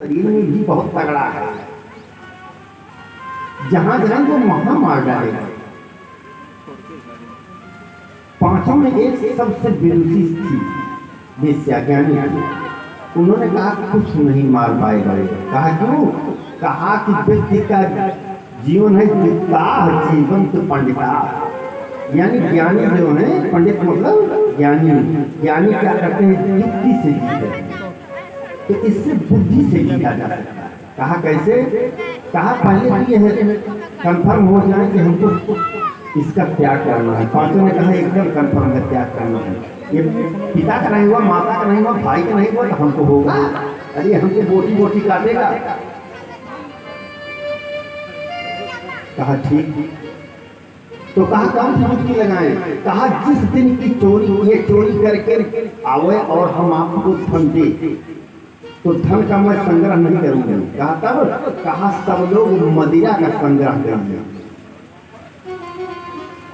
शरीर में भी बहुत तगड़ा है। जहां जहां वो महा मार डालेगा। पांचों में एक सबसे बेरुसी थी वेश्या ज्ञानी थी। उन्होंने कहा कुछ नहीं मार पाएगा। कहा क्यों? कहा कि व्यक्ति का जीवन है जिता जीवन तो पंडिता, यानी ज्ञानी जो है, पंडित मतलब ज्ञानी। ज्ञानी क्या करते हैं? युक्ति से जीते हैं, तो इससे बुद्धि से जीता जा सकता है। कहा कैसे? कहा पहले तो ये है कंफर्म हो जाए कि हमको इसका त्याग करना है। पांचों ने कहा एकदम कंफर्म है, त्याग करना है। ये पिता का नहीं हुआ, माता का नहीं हुआ, भाई का नहीं हुआ, तो हमको होगा। अरे हमको बोटी बोटी काटेगा। कहा ठीक। तो कहा कौन सी युक्ति लगाएं? कहा जिस दिन की चोरी, ये चोरी करके आवे और हम आपको धन दे, तो धन का मैं संग्रह नहीं करूंगा। कहा तब? कहा सब लोग मदिरा का संग्रह करेंगे,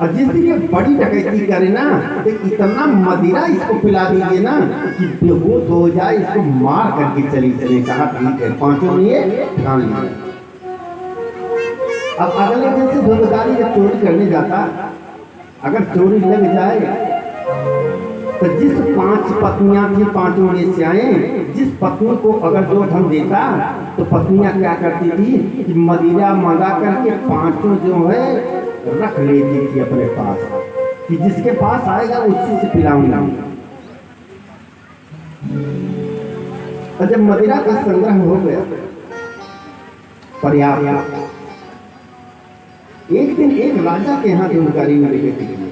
और जिस दिन ये बड़ी डकैती करे ना, तो इतना मदिरा इसको पिला दीजिए ना कि बेहोश हो जाए, इसको मार करके चली चले। कहा ठीक है। पांचों ने ठान लिया। अब अगले दिन से धुंधकारी जब चोरी करने जाता, अगर चोरी लग जाए तो जिस पांच पत्नियां थी, पांचों वेश्याएं, जिस पत्नी को अगर जो धन देता, तो पत्नियां क्या करती थी कि मदिरा मंगा करके पांचों जो है रख लेती थी अपने पास, कि जिसके पास आएगा उसी से पिलाऊंगा। और जब मदिरा का संग्रह हो गया पर्याप्त, एक दिन एक राजा के यहाँ धुंधकारी ने डकैती की,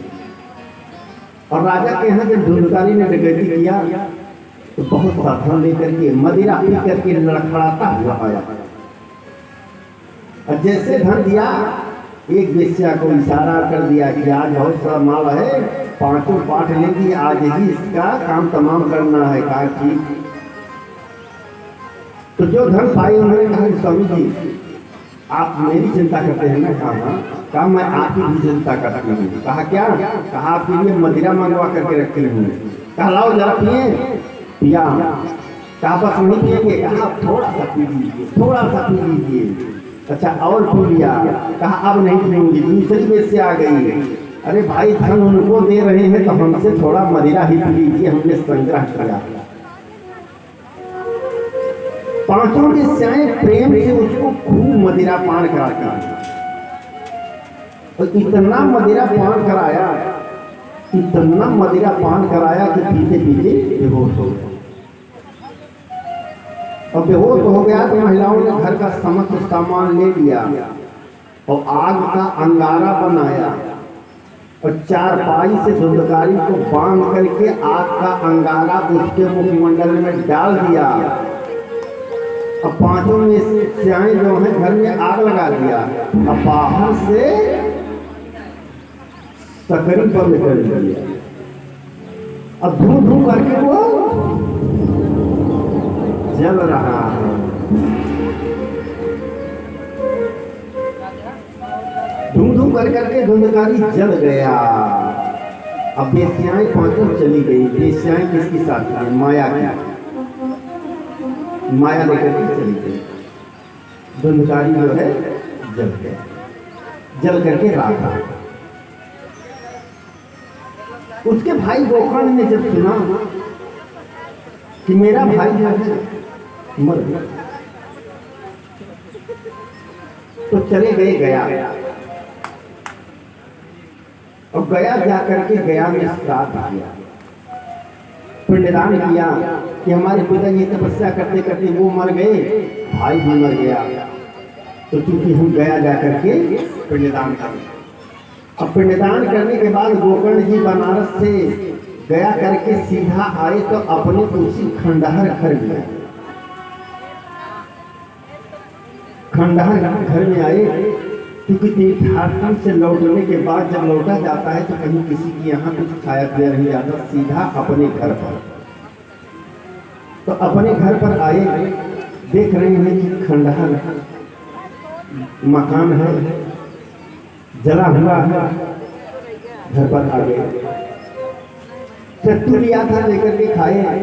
और राजा के यहाँ जब धुंधकारी ने डकैती किया तो बहुत सावधान लेकर के मदिरा पी करके लड़खड़ाता हुआ आया, और जैसे धन दिया, एक वेश्या को इशारा कर दिया कि आज बहुत सा माल है, पांचों पाठ लेंगी, आज ही इसका काम तमाम करना है। कहा ठीक। तो जो धन पाए उन्होंने कहा स्वामी जी आप मेरी चिंता करते हैं ना? कहा मैं आपकी भी चिंता करती हूँ। कहा क्या? कहा आपके लिए मदिरा मंगवा करके रखी हूँ। कहा लाओ जरा पिए। पिया। कहा बस नहीं पिएंगे? कहा थोड़ा सा पी लीजिए, थोड़ा सा पी लीजिए। अच्छा और पी लिया। कहा अब नहीं पीऊंगी। दूसरी वेश्या आ गई। अरे भाई धन उनको दे रहे हैं तो हमसे थोड़ा मदिरा ही पी लीजिए, हमने संग्रह किया। पांचों वेश्याएं प्रेम से उसको खूब मदिरा पान कराती हैं, और इतना मदिरा पान कराया, इतना मदिरा पान कराया कि पीते पीते बेहोश हो गया। और बेहोश हो गया तो महिलाओं ने घर का समस्त सामान ले लिया और आग का अंगारा बनाया, और चारपाई से धुंधकारी को बांध करके आग का अंगारा उसके मुखमंडल में डाल दिया, और पांचों वेश्याएं जो है घर में आग लगा दिया, और बाहर से सकरी पर निकल दिया। अब धू धू करके वो जल रहा है। धू धू कर करके धुंधकारी जल गया। अब वेश्याएं पांचों चली गई। वेश्याएं किसकी साथ थी? माया की। माया लेकर के चली गई। धुंधकारी जो है जल गया, जल करके राख आ। उसके भाई गोकर्ण ने जब सुना कि मेरा भाई जो है मर गया, तो चले गए गया, और गया जाकर के गया में श्राद्ध किया, पिंडदान किया कि हमारे पिता ये तपस्या करते करते वो मर गए, भाई भी मर गया, तो चूंकि हम गया जाकर के पिंडदान कर। अब पिंडदान करने के बाद गोकर्ण जी बनारस से गया करके सीधा आए तो अपने उसी खंडहर घर में, खंडहर घर में आए, क्योंकि तीर्थाटन से लौटने के बाद जब लौटा जाता है तो कहीं किसी के यहाँ कुछ खाया पिया नहीं जाता, सीधा अपने घर पर। तो अपने घर पर आए, देख रहे हैं कि खंडहर मकान है, जला हुआ है। घर पर आ गए, चट्टू लिया था लेकर के खाए।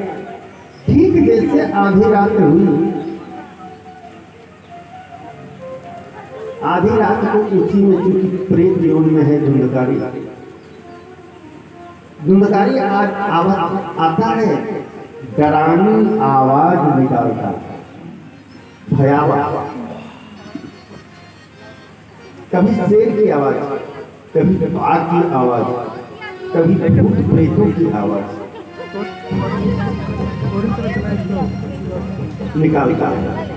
ठीक जैसे आधी रात हुई आधी रात को उसी में चूंकि प्रेत योन में है धुंधकारी, धुंधकारी आता है, डरावनी आवाज निकालता, भयावह, कभी शेर की आवाज, कभी बाघ की आवाज, कभी भूत प्रेतों की आवाज निकालता है।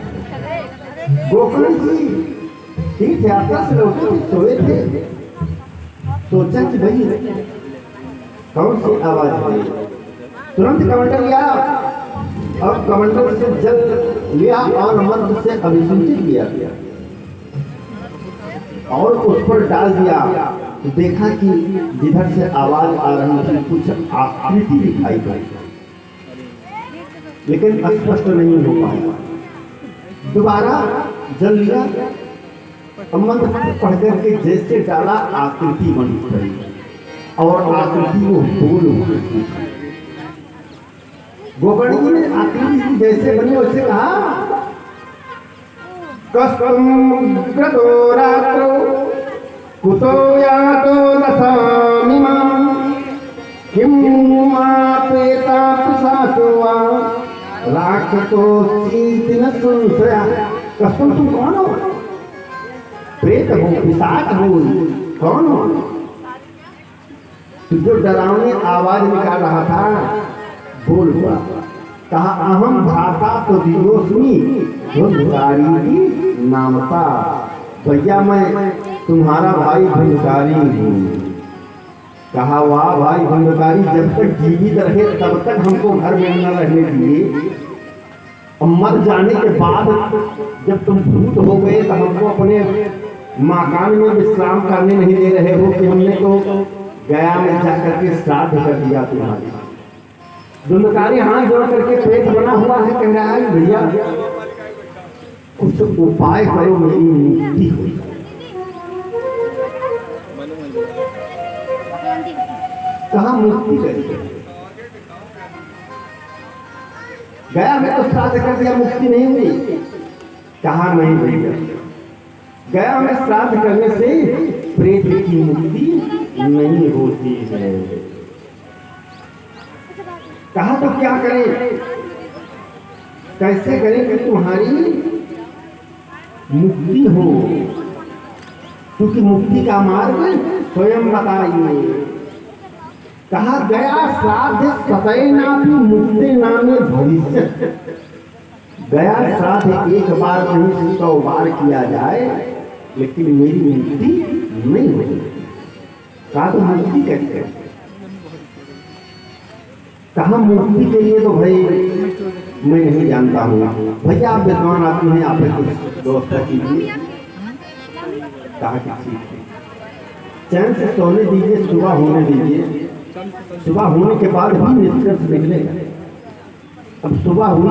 गोकर्ण जी तीर्थ यात्रा से लौटे सोए थे, सोचा कि भाई कौन सी आवाज है, तुरंत कमंडल लिया और कमंडल से जल लिया और मंत्र से अभिषेचित किया और उस पर डाल दिया। तो देखा कि जिधर से आवाज आ रही थी कुछ आकृति दिखाई पड़ी, लेकिन स्पष्ट नहीं हो पाया। दोबारा जल लिया, मंत्र पढ़ करके जैसे डाला आकृति बन गई और आकृति वो बोल उठी। गोकर्ण जी ने आकृति जैसे बनी वैसे कहा, कस्तम कृतो रात्रो कुतो यातो दशामिमां किं मा प्रेता पिशाचो वा राक्षसोऽस्ति न संशयः। कस्तम तुम कौन हो? प्रेत हो, पिशाच हो, कौन हो? जो डरावनी आवाज निकाल रहा था बोल हुआ, कहा अहम भ्राता तो दियोस्मी धुंधकारी की नामता। भैया मैं तुम्हारा भाई धुंधकारी हूँ। कहा वाह भाई धुंधकारी, जब तक जीवित रहे तब तक हमको घर में न रहने दिए, और मर जाने के बाद जब तुम भूत हो गए तो हमको अपने मकान में विश्राम करने नहीं दे रहे हो कि हमने तो गया में जाकर के श्राद्ध कर दिया तुम्हारी। धुंधकारी हाथ जोड़ करके पेट बना हुआ है, कह रहा है भैया कुछ उपाय करो, मेरी मुक्ति हो जाए। कहाँ मुक्ति करेंगे? गया में तो श्राद्ध कर दिया, मुक्ति नहीं हुई। कहा नहीं भैया, गया में श्राद्ध करने से प्रेत की मुक्ति नहीं होती है। कहा तो क्या करें, कैसे करें कि तुम्हारी मुक्ति हो, क्योंकि मुक्ति का मार्ग स्वयं बताइए। कहा गया श्राद्ध सतैनापि मुक्ति नामे भविष्य। गया श्राद्ध एक बार नहीं 100 बार किया जाए, लेकिन मेरी मुक्ति नहीं होगी। श्राद्ध मुक्ति कैसे? कहा मुक्ति के लिए तो भाई मैं नहीं जानता हूँ। भैया आप विद्वान आदमी हैं, आप कुछ व्यवस्था कीजिए। कहा कि चैन से सोने दीजिए, सुबह होने दीजिए, सुबह होने के बाद भी निष्कर्ष निकलेगा। अब सुबह हुई,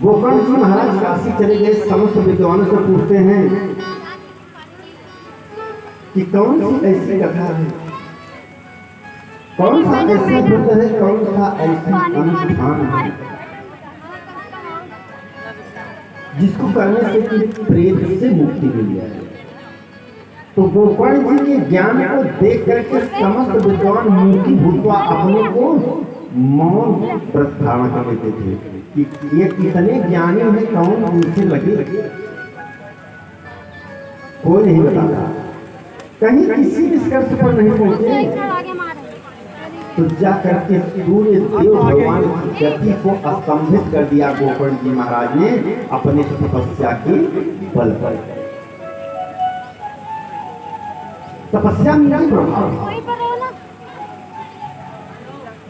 गोकर्ण जी महाराज काशी चले गए, समस्त विद्वानों से पूछते हैं कि कौन सी ऐसी कथा है, कौन सा ऐसा व्रत है, कौन सा ऐसा अनुष्ठान है जिसको करने से कि प्रेत से मुक्ति मिल जाए। तो गोकर्ण जी के ज्ञान को देख करके समस्त विद्वान मुक्ति भूतवा अपने को मौन व्रत धारण कर लेते थे कि ये कितने ज्ञानी हैं, कौन उनसे लगे, कोई नहीं बताता, कहीं किसी निष्कर्ष पर नहीं पहुंचे। तो जा करके सूर्य देव भगवान की गति को स्तंभित कर दिया गोकर्ण जी महाराज ने अपने तपस्या के बल पर। तपस्या में क्या प्रभाव?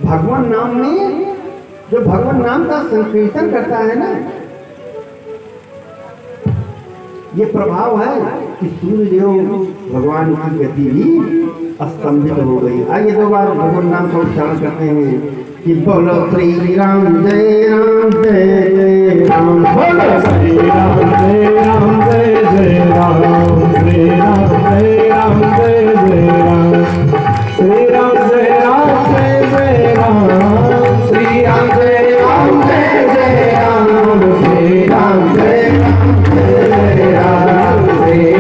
भगवान नाम में, जो भगवान नाम का संकीर्तन करता है ना, ये प्रभाव है कि सूर्यदेव भगवान की गति भी स्तंभित हो गई। आइए 2 बार भगवान नाम का उच्चारण करते हैं कि बोलो श्री राम जय राम जय जय राम, बोलो श्री राम जय राम जय जय राम, श्री राम जय राम जय जय राम, श्री राम जय राम जय जय राम, श्री राम जय राम जय जय राम, श्री राम जय राम जय जय राम, श्री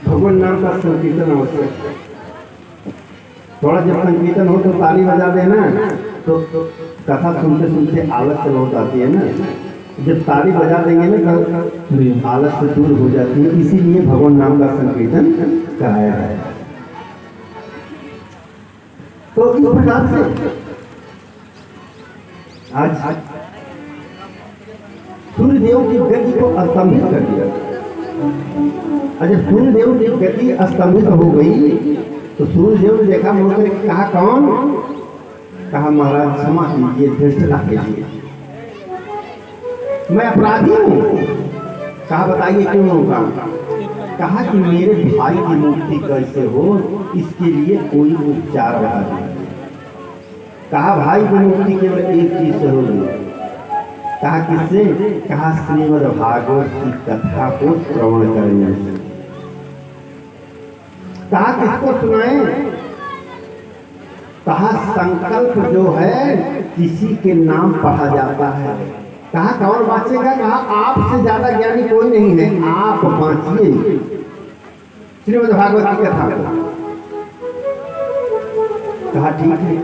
भगवान नाम का संकीर्तन आवश्यक है। थोड़ा जब संकीर्तन हो तो ताली बजा देना, तो कथा सुनते सुनते आलस से बहुत आती है ना। जब ताली बजा देंगे ना तो आलस से दूर हो जाती है, इसीलिए भगवान नाम का संकीर्तन कराया है। तो इस प्रकार से आज सूर्यदेव की गति को स्तंभित कर दिया। जब सूर्यदेव की गति स्तंभित हो गई तो सूर्यदेव ने देखा, मुड़कर कहा कौन? कहा महाराज क्षमा कीजिए, धृष्टता कीजिए, मैं अपराधी हूं। कहा बताइए क्यों होगा? कहा कि मेरे भाई की मुक्ति कैसे हो, इसके लिए कोई उपचार बता दीजिए। कहा भाई की मुक्ति केवल एक चीज से होगी। कहा किससे? कहा श्रीमद् भागवत की कथा को श्रवण करने से। कहा किसको सुनाए? कहा संकल्प जो है किसी के नाम पढ़ा जाता है। कहा कौन बाँचेगा? कहा आपसे ज्यादा ज्ञानी कोई नहीं है, आप बाँचिए श्रीमद् भागवत की कथा। कहा ठीक है।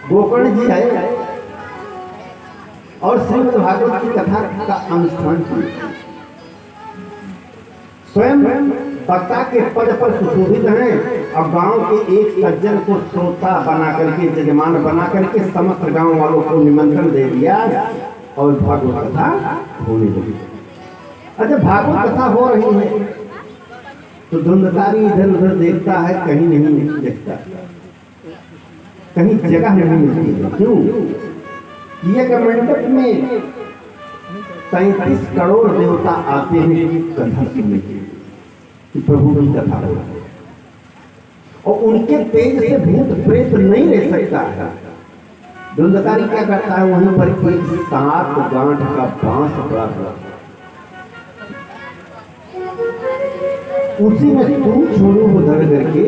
गोकर्ण जी आए और श्रीमद् भागवत की कथा का अनुष्ठान किया। स्वयं वक्ता के पद पर सुशोभित हैं और गांव के एक सज्जन को श्रोता बना करके, जजमान बना करके समस्त गांव वालों को निमंत्रण दे दिया और भागवत कथा होने लगी। अच्छा, भागवत कथा हो रही है तो धुंधकारी इधर उधर देखता है, कहीं नहीं देखता, कहीं जगह नहीं मिलती है। क्यों? ये मंडप में 33 करोड़ देवता आते हैं कथा सुनने के लिए, प्रभु की कथा हो, और उनके तेज से भूत प्रेत नहीं रह सकता है। धुंधकारी क्या करता है? वहीं पर एक 7 गांठ का बांस पड़ा हुआ, उसी में तू छोड़ू को धर करके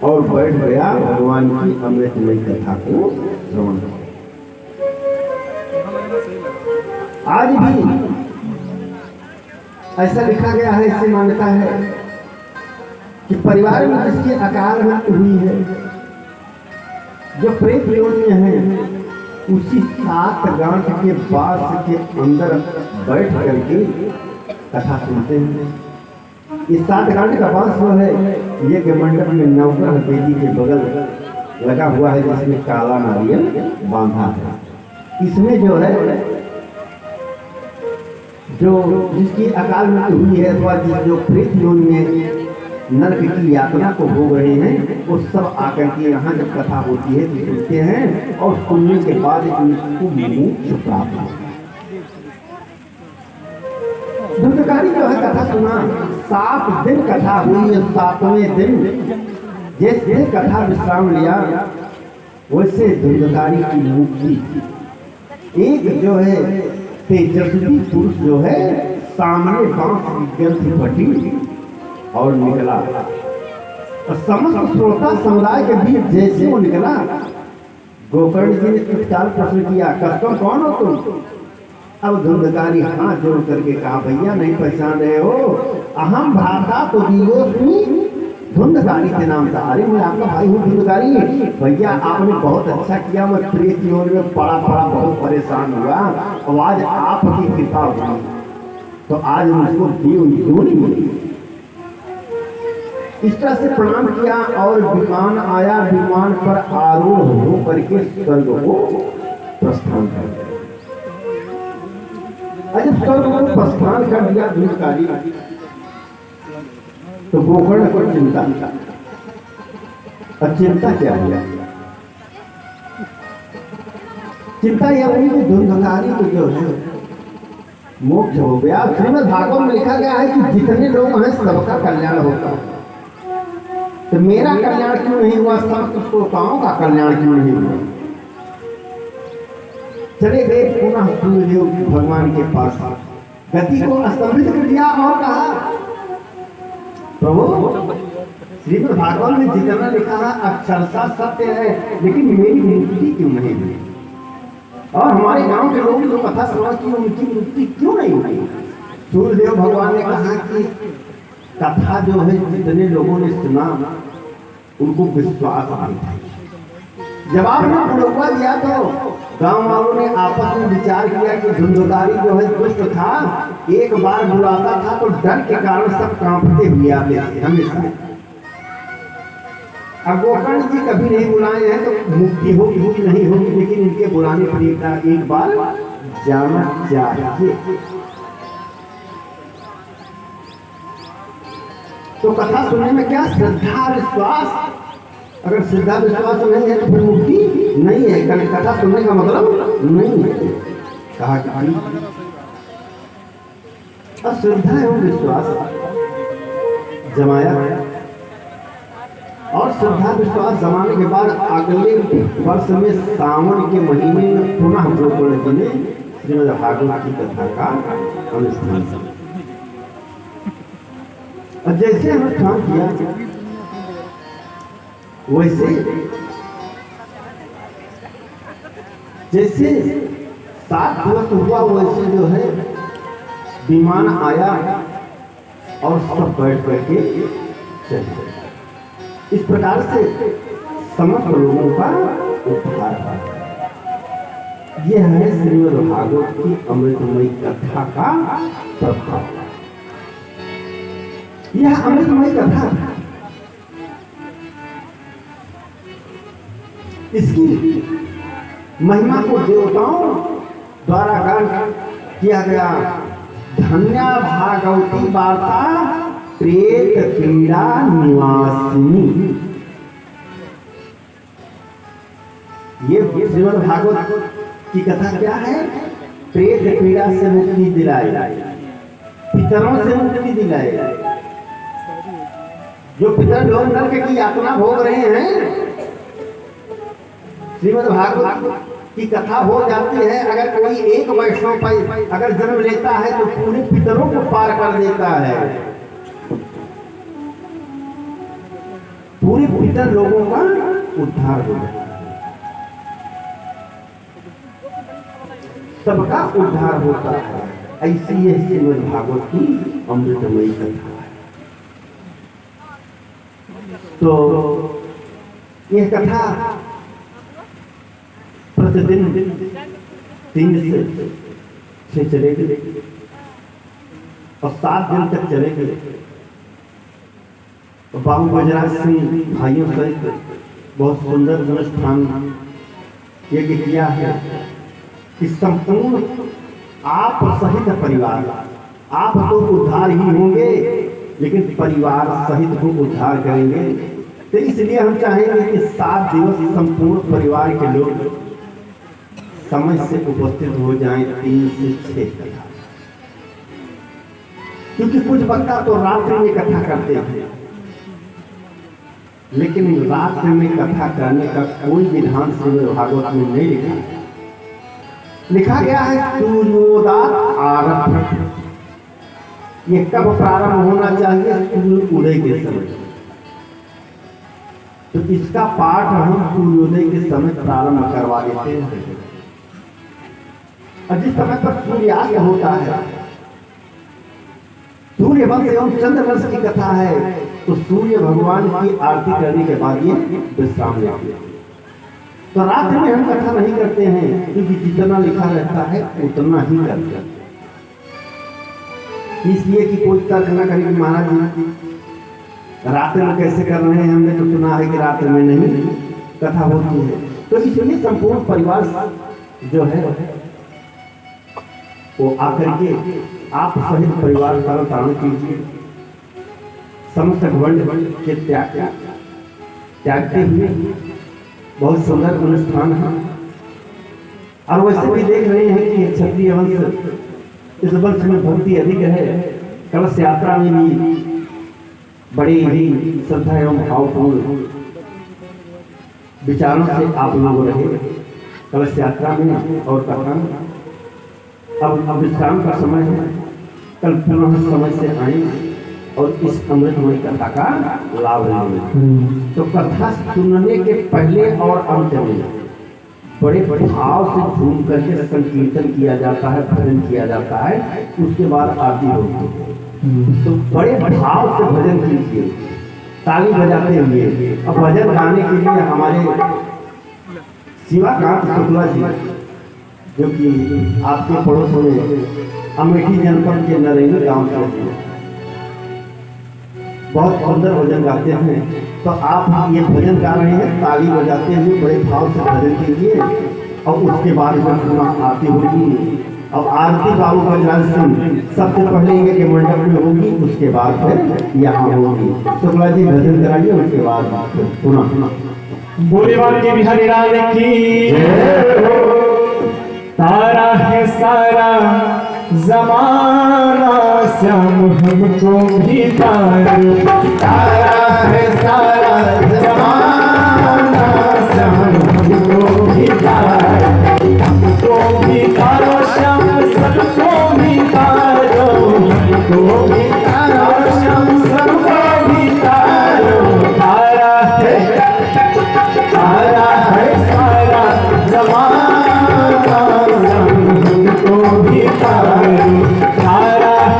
और बैठ गया भगवान की अमृतमय कथा को श्रवण। आज भी ऐसा लिखा गया है, इससे मान्यता है कि परिवार में जिसकी अकाल मृत्यु हुई है, जो प्रेत योनि में है, उसी 7 गांठ के बांस के अंदर बैठ करके कथा सुनते हैं। इस 7 गांठ का बांस जो है, ये मंडप में नवग्रह देवी के बगल लगा हुआ है, जिसमें काला नारियल बांधा है। इसमें जो है, जो जिसकी अकाल मृत्यु हुई है अथवा जो प्रेत योनि में नरक की यातना को भोग रहे हैं, वो सब आकर के यहाँ जब कथा होती है तो सुनते हैं और सुनने के बाद उनको मोक्ष प्राप्त होता है। धुंधकारी जो है कथा सुना, 7 दिन कथा हुई। 7वें दिन जैसे कथा विश्राम लिया, वैसे धुंधकारी की मुक्ति। एक जो है तेजस्वी पुरुष जो है सामने बांस की ग्रंथि फटी और निकला, और समस्त श्रोता समुदाय के बीच जैसे वो निकला, गोकर्ण जी ने तत्काल प्रश्न किया, कस्टम कौन हो तुम? अब धुंधकारी हाथ जोड़ करके कहा, भैया नहीं पहचान रहे हो, अहम भ्राता तो दिवोस्मि धुंधकारी के नाम था। अरे मैं आपका भाई हूँ धुंधकारी। भैया आपने बहुत अच्छा किया, मैं प्रेत योनि में पड़ा बहुत परेशान हुआ, और आज आपकी कृपा हुई तो आज मुझको देव योनि मिली। इस तरह से प्रणाम किया और विमान आया, विमान पर आरूढ़ हो करके स्वर्ग को प्रस्थान कर दिया। जब स्वर्ग को प्रस्थान कर दिया धुंधकारी, तो गोकर्ण को चिंता। और चिंता क्या हुआ? चिंता यह हुई कि धुंधकारी को जो है मोक्ष हो गया। श्रीमद् भागवत में लिखा गया है कि जितने लोग हैं सबका कल्याण होता है, तो मेरा कल्याण क्यों नहीं हुआ? सब श्रोताओं का कल्याण क्यों नहीं हुआ? चले गए पुनः सूर्यदेव भगवान के पास, गति को स्तंभित कर दिया और कहा, प्रभु श्रीमद् भागवत में जितना लिखा है अक्षरशः सत्य है, लेकिन मेरी मुक्ति क्यों नहीं हुई? और हमारे गांव के लोग जो कथा सुना की उनकी मुक्ति क्यों नहीं हुई? सूर्यदेव भगवान ने कहा कि कथा जो है जितने लोगों ने सुना उनको विश्वास आ गया। जब आपने बुढ़वा दिया तो गांव वालों ने आपस में विचार किया कि धुंधुकारी जो है दुष्ट था, एक बार बुलाता था तो डर के कारण सब कांपते हुए आते थे हमेशा। अब गोकर्ण जी कभी नहीं बुलाए हैं तो मुक्ति होगी कि नहीं होगी, लेकिन इनके बुलाने पर एक बार जाना चाहिए। तो कथा सुनने में क्या श्रद्धा विश्वास, अगर श्रद्धा विश्वास नहीं है तो फिर मुक्ति नहीं है। कथा सुनने का मतलब नहीं है। कहा कि अश्रद्धा एवं विश्वास जमाया और श्रद्धा विश्वास जमाने के बाद अगले वर्ष में सावन के महीने में पुनः गोकर्ण जी ने श्रीमद् भागवत की कथा का अनुष्ठान किया। और जैसे अनुष्ठान किया वैसे जैसे 7 दिवस हुआ वैसे जो है विमान आया और सब बैठ करके चले। इस प्रकार से समस्त लोगों का उद्धार हुआ। यह है श्रीमद् भागवत की अमृतमयी कथा का प्रभाव। यह अमृतमयी कथा इसकी महिमा को देवताओं द्वारा गान किया गया। धन्या भागवती वार्ता प्रेत पीड़ा निवासिनी। ये श्रीमद् भागवत की कथा क्या है? प्रेत पीड़ा से मुक्ति दिलाए, पितरों से मुक्ति दिलाए। जो पितर लोग नरक की यातना भोग रहे हैं, श्रीमद् भागवत की कथा हो जाती है। अगर कोई एक वैष्णव पर अगर जन्म लेता है तो पूरे पितरों को पार कर देता है। पूरे पितर लोगों का उद्धार हो जाता है, सबका उद्धार होता है। ऐसी यह श्रीमद् भागवत की अमृतमयी कथा है। तो यह कथा प्रतिदिन 3 से 6 चलेगी और 7 दिन तक चलेगी। बाबू बजराज सिंह भाइयों सहित बहुत सुंदर अनुष्ठान यज्ञ किया है कि संपूर्ण आप सहित परिवार, आप तो उद्धार ही होंगे लेकिन परिवार सहित को उद्धार करेंगे। तो इसलिए हम चाहेंगे कि 7 दिवस संपूर्ण परिवार के लोग समय से उपस्थित हो जाएं 3 से 6 कथा। क्योंकि कुछ वक्ता तो रात्रि में कथा करते हैं, लेकिन रात्रि में कथा करने का कोई विधान श्रीमद् भागवत में नहीं लिखा गया है। सूर्योदय आरंभ, ये कब प्रारंभ होना चाहिए? सूर्य उदय के समय। तो इसका पाठ हम सूर्योदय के समय प्रारंभ करवा देते हैं। और जिस समय पर सूर्यास्त होता है, सूर्य वंश एवं चंद्र वंश की कथा है, तो सूर्य भगवान की आरती करने के बाद ये विश्राम लेते हैं। तो रात्रि में हम कथा नहीं करते हैं, क्योंकि जितना लिखा रहता है उतना ही करते हैं। इसलिए कि कोई तर्क न करे कि महाराज जी रात्रि में कैसे कर रहे हैं, हमने तो सुना है कि रात्रि में नहीं कथा होती है। तो इसलिए संपूर्ण परिवार जो है वो आकर के आप सहित परिवार का पालन कीजिए। समस्त घमंड के त्यागते हुए बहुत सुंदर अनुष्ठान है। और वैसे भी देख रहे हैं कि क्षत्रिय वंश इस वंश में भक्ति अधिक है। कलश यात्रा में भी बड़ी ही श्रद्धा एवं भावपूर्ण विचारों से आप लोग रहे कलश यात्रा में और कथा में। अब विश्राम का समय है, कल पुनः समय से आए और इस अमृतमयी कथा का लाभ लेंगे। तो कथा सुनने के पहले और अंत में बड़े भाव से झूम करके संकीर्तन किया जाता है, भजन किया जाता है, उसके बाद आरती होती है। तो बड़े भाव से भजन कीजिए, ताली बजाते हुए। अब भजन गाने के लिए हमारे शिवाकांत शुक्ला जी, जो कि आपके पड़ोस में अमेठी जनपद के नरेंद्र गांव से हैं, बहुत सुंदर भजन गाते हैं। तो आप ये भजन गा रहे हैं, ताली बजाते हुए बड़े भाव से भजन कीजिए। और उसके बाद में पुनः आरती होगी। अब आरती बाबू बजराज सिंह सबसे पहले ये मंडप में होगी, उसके बाद फिर यहाँ होगी। शुक्ला जी भजन कराइए, उसके बाद पुनः बोले बाकी बिहारी लाल की तारा है सारा जमाना श्याम हमको भी तारा है सारा जमाना श्याम हमको भी हमको भी तारो श्याम सबको भी तारो हमको भी तारो श्याम सबको भी तारो तारा है सारा जमाना हमको भी तारा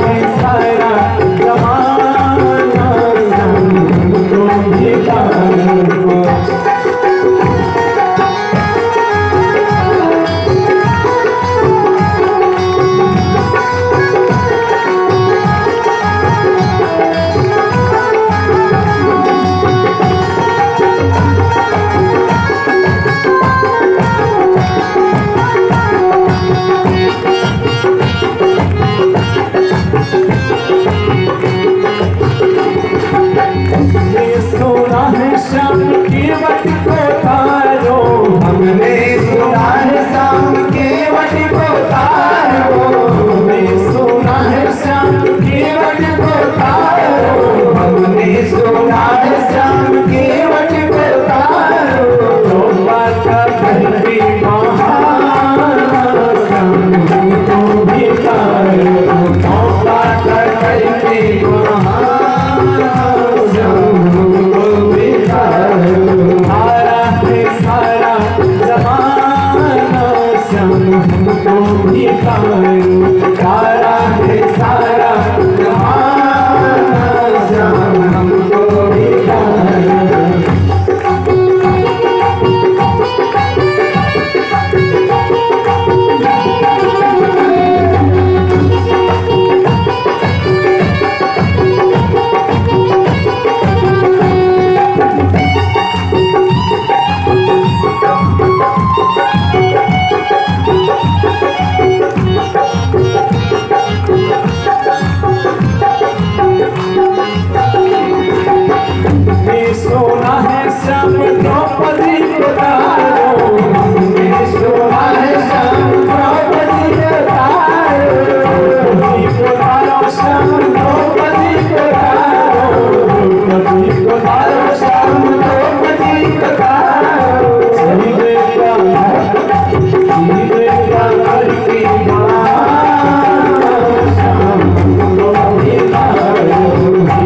है सारा जमाना हमको भी तारो।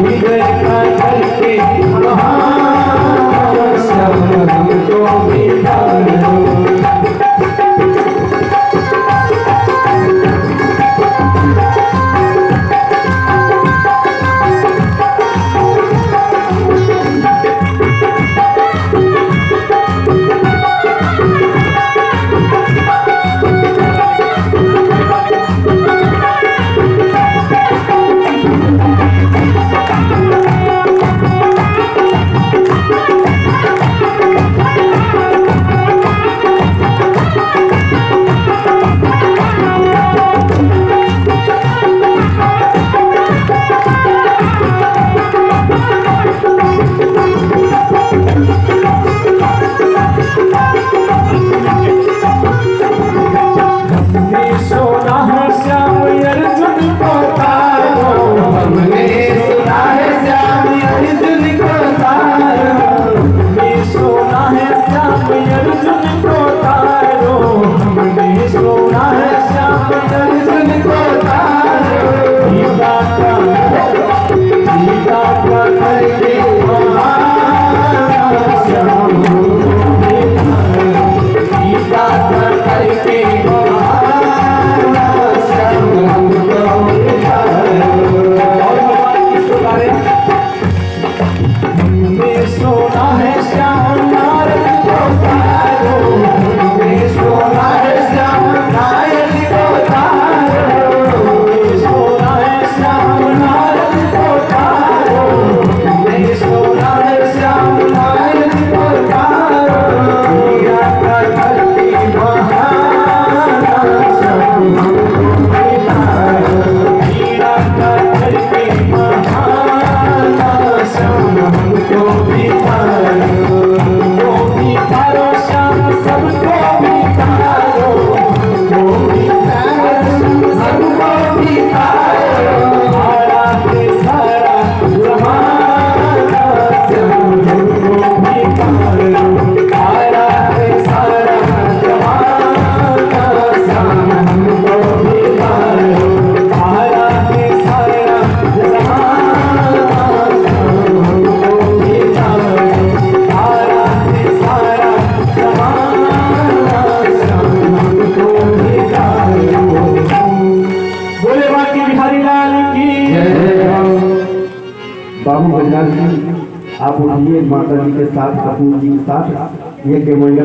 He हमने सोना है श्याम नारायण को तारो, हमने सोना है श्याम नारायण को तारो, हमने सोना है श्याम नारायण को तारो, हमने सोना है श्याम नारायण को तारो। हीरा का धरती महाना सब हमको बितारो, हीरा का धरती महाना सब हमको बितारो, वो बितारो श्याम सबको बितारो, वो बितारो सबको बितारो। सारा के सारा जमाना सब हमको बितारो, सारा के सारा जमाना सब हमको बितारो, सारा के सारा जमाना सब हमको बितारो, सारा के सारा जमाना सब हमको बितारो। बोले बाकी बिहारी लाल की बाबू बजाज जी, आप उठिए माता जी के साथ, कपूर जी के साथ, ये के मंडल